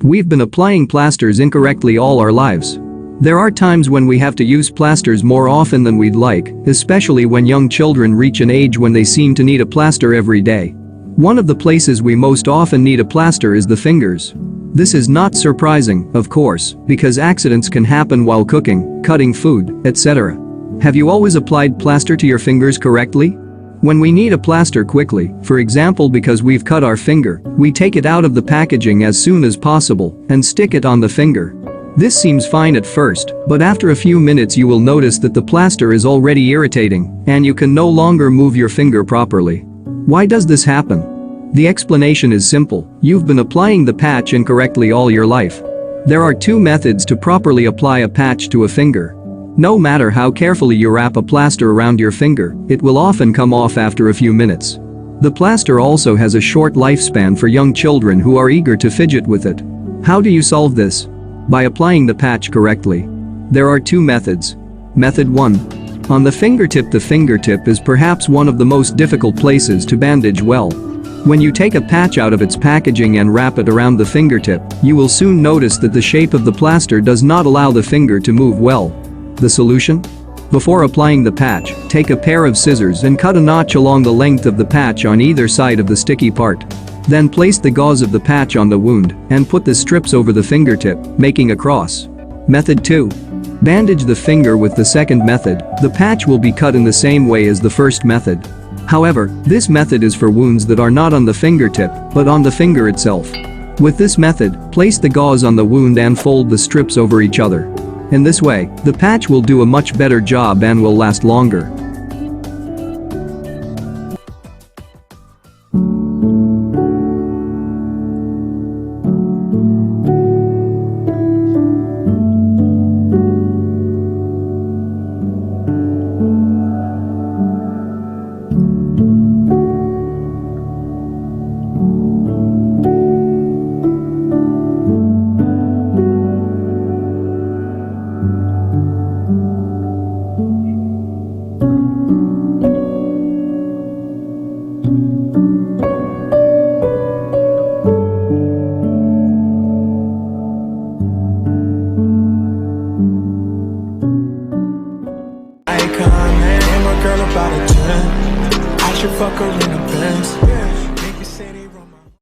We've been applying plasters incorrectly all our lives. There are times when we have to use plasters more often than we'd like, especially when young children reach an age when they seem to need a plaster every day. One of the places we most often need a plaster is the fingers. This is not surprising, of course, because accidents can happen while cooking, cutting food, etc. Have you always applied plaster to your fingers correctly? When we need a plaster quickly, for example because we've cut our finger, we take it out of the packaging as soon as possible and stick it on the finger. This seems fine at first, but after a few minutes you will notice that the plaster is already irritating and you can no longer move your finger properly. Why does this happen? The explanation is simple: you've been applying the patch incorrectly all your life. There are two methods to properly apply a patch to a finger. No matter how carefully you wrap a plaster around your finger, it will often come off after a few minutes. The plaster also has a short lifespan for young children who are eager to fidget with it. How do you solve this? By applying the patch correctly. There are two methods. Method 1. On the fingertip. The fingertip is perhaps one of the most difficult places to bandage well. When you take a patch out of its packaging and wrap it around the fingertip, you will soon notice that the shape of the plaster does not allow the finger to move well. The solution? Before applying the patch, take a pair of scissors and cut a notch along the length of the patch on either side of the sticky part. Then place the gauze of the patch on the wound and put the strips over the fingertip, making a cross. Method 2. Bandage the finger. With the second method, the patch will be cut in the same way as the first method. However, this method is for wounds that are not on the fingertip, but on the finger itself. With this method, place the gauze on the wound and fold the strips over each other. In this way, the patch will do a much better job and will last longer. About a 10, I should fuck her in